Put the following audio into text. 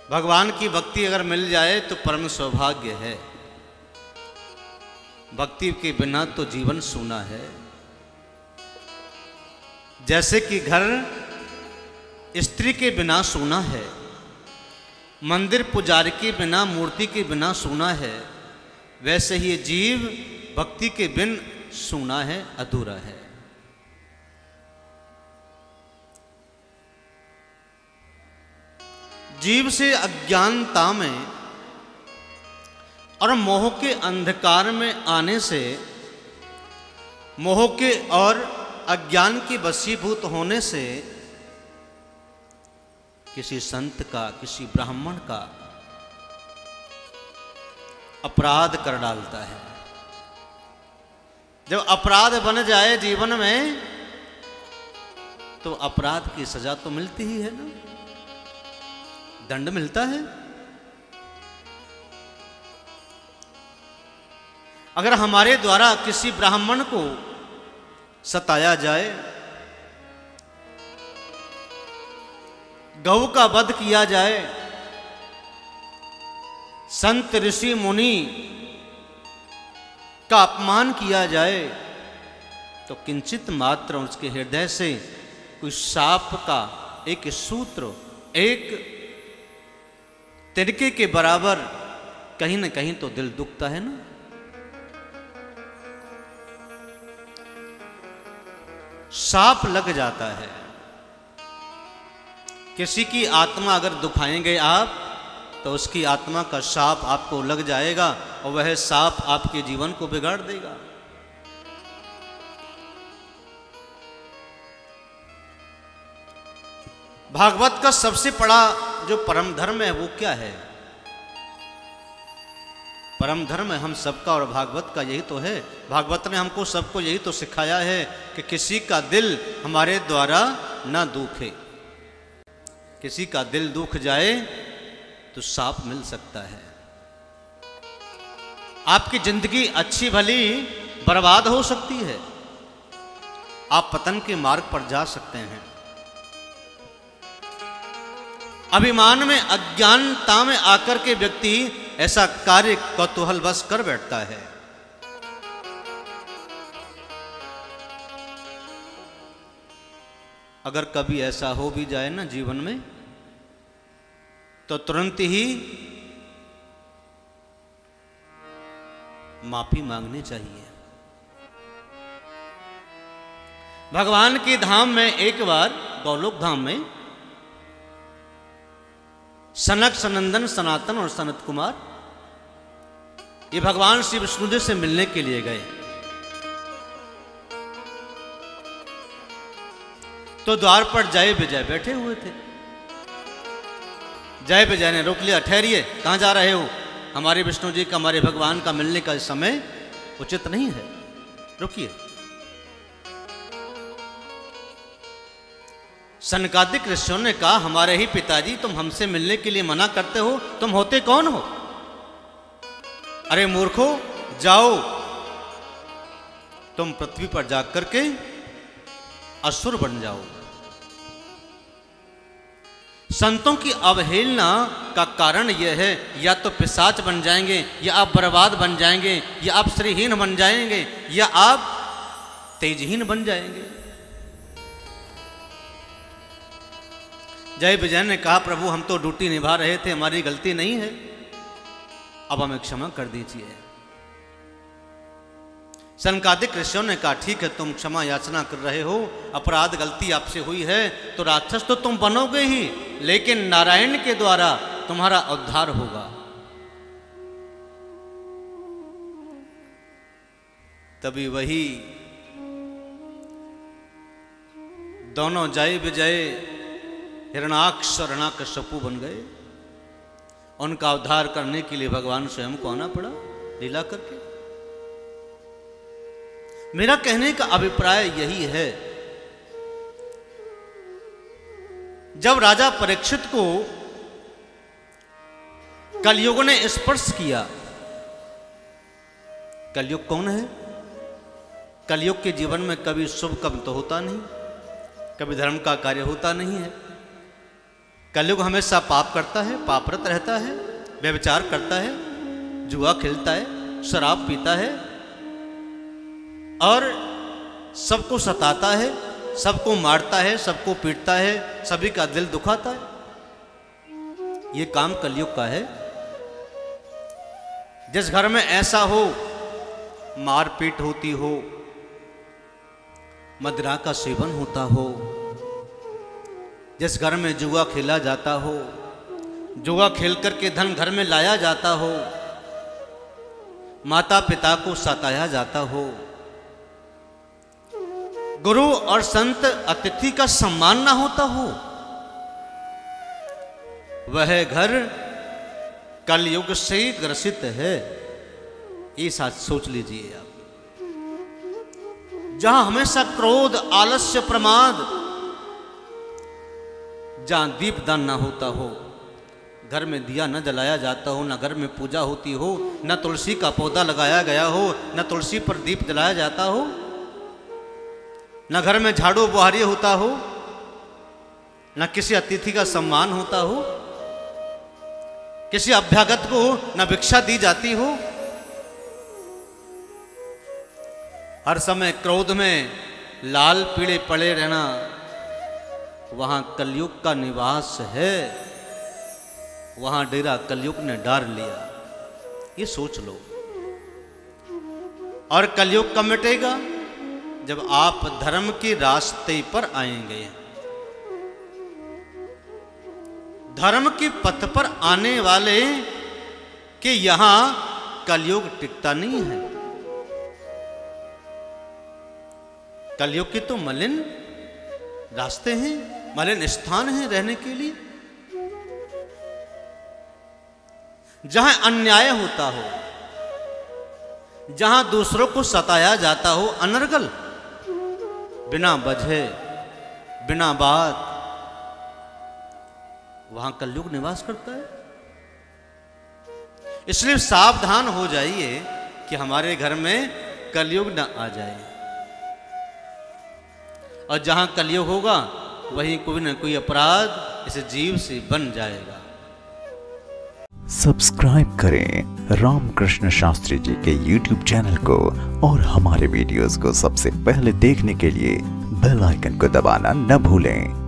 भगवान की भक्ति अगर मिल जाए तो परम सौभाग्य है। भक्ति के बिना तो जीवन सूना है। जैसे कि घर स्त्री के बिना सूना है, मंदिर पुजारी के बिना, मूर्ति के बिना सूना है, वैसे ही जीव भक्ति के बिन सूना है, अधूरा है। जीव से अज्ञानता में और मोह के अंधकार में आने से, मोह के और अज्ञान के वशीभूत होने से किसी संत का, किसी ब्राह्मण का अपराध कर डालता है। जब अपराध बन जाए जीवन में तो अपराध की सजा तो मिलती ही है ना, दंड मिलता है। अगर हमारे द्वारा किसी ब्राह्मण को सताया जाए, गौ का वध किया जाए, संत ऋषि मुनि का अपमान किया जाए, तो किंचित मात्र उसके हृदय से कोई साप का एक सूत्र, एक तिनके के बराबर कहीं न कहीं तो दिल दुखता है ना। साप लग जाता है। किसी की आत्मा अगर दुखाएंगे आप तो उसकी आत्मा का साप आपको लग जाएगा और वह साप आपके जीवन को बिगाड़ देगा। भागवत का सबसे बड़ा जो परम धर्म है वो क्या है? परम धर्म है हम सबका और भागवत का यही तो है। भागवत ने हमको सबको यही तो सिखाया है कि किसी का दिल हमारे द्वारा ना दुखे। किसी का दिल दुख जाए तो साप मिल सकता है। आपकी जिंदगी अच्छी भली बर्बाद हो सकती है, आप पतन के मार्ग पर जा सकते हैं। अभिमान में, अज्ञानता में आकर के व्यक्ति ऐसा कार्य कौतूहलवश कर बैठता है। अगर कभी ऐसा हो भी जाए ना जीवन में तो तुरंत ही माफी मांगनी चाहिए। भगवान के धाम में एक बार, गौलोक धाम में, सनक, सनंदन, सनातन और सनत कुमार ये भगवान श्री विष्णुदेव से मिलने के लिए गए। तो द्वार पर जय विजय बैठे हुए थे। जय विजय ने रोक लिया, ठहरिए, कहां जा रहे हो? हमारे विष्णु जी का, हमारे भगवान का मिलने का समय उचित नहीं है, रुकिए। सनकादिक ऋषियों ने कहा, हमारे ही पिताजी, तुम हमसे मिलने के लिए मना करते हो, तुम होते कौन हो? अरे मूर्खो, जाओ, तुम पृथ्वी पर जाकर के असुर बन जाओ। संतों की अवहेलना का कारण यह है, या तो पिशाच बन जाएंगे, या आप बर्बाद बन जाएंगे, या आप श्रीहीन बन जाएंगे, या आप तेजहीन बन जाएंगे। जय विजय ने कहा, प्रभु हम तो ड्यूटी निभा रहे थे, हमारी गलती नहीं है, अब हमें क्षमा कर दीजिए। सनकादिक ऋषियों ने कहा, ठीक है, तुम क्षमा याचना कर रहे हो, अपराध गलती आपसे हुई है, तो राक्षस तो तुम बनोगे ही, लेकिन नारायण के द्वारा तुम्हारा उद्धार होगा। तभी वही दोनों जय विजय हिरणाक्ष और हिरण्याकश्यपु बन गए। उनका उद्धार करने के लिए भगवान स्वयं को आना पड़ा लीला करके। मेरा कहने का अभिप्राय यही है, जब राजा परीक्षित को कलयुग ने स्पर्श किया, कलयुग कौन है? कलयुग के जीवन में कभी शुभ कब तो होता नहीं, कभी धर्म का कार्य होता नहीं है। कलयुग हमेशा पाप करता है, पापरत रहता है, व्यभिचार करता है, जुआ खेलता है, शराब पीता है और सबको सताता है, सबको मारता है, सबको पीटता है, सभी का दिल दुखाता है। ये काम कलयुग का है। जिस घर में ऐसा हो, मारपीट होती हो, मदिरा का सेवन होता हो, जिस घर में जुआ खेला जाता हो, जुआ खेल करके धन घर में लाया जाता हो, माता पिता को सताया जाता हो, गुरु और संत अतिथि का सम्मान ना होता हो, वह घर कलयुग से ग्रसित है। ये साथ सोच लीजिए आप। जहां हमेशा क्रोध, आलस्य, प्रमाद, जहां दीपदान ना होता हो, घर में दिया न जलाया जाता हो, न घर में पूजा होती हो, न तुलसी का पौधा लगाया गया हो, न तुलसी पर दीप जलाया जाता हो, न घर में झाड़ू बुहारी होता हो, न किसी अतिथि का सम्मान होता हो, किसी अभ्यागत को न भिक्षा दी जाती हो, हर समय क्रोध में लाल पीड़े पड़े रहना, वहां कलयुग का निवास है। वहां डेरा कलयुग ने डार लिया। ये सोच लो। और कलयुग कब मिटेगा? जब आप धर्म के रास्ते पर आएंगे। धर्म के पथ पर आने वाले के यहां कलयुग टिकता नहीं है। कलयुग के तो मलिन रास्ते हैं, मलिन स्थान हैं रहने के लिए। जहां अन्याय होता हो, जहां दूसरों को सताया जाता हो, अनर्गल, बिना वजह, बिना बात, वहां कलयुग निवास करता है। इसलिए सावधान हो जाइए कि हमारे घर में कलयुग न आ जाए। और जहां कलयुग होगा वहीं कोई न कोई अपराध इस जीव से बन जाएगा। सब्सक्राइब करें रामकृष्ण शास्त्री जी के YouTube चैनल को और हमारे वीडियोस को सबसे पहले देखने के लिए बेल आइकन को दबाना न भूलें।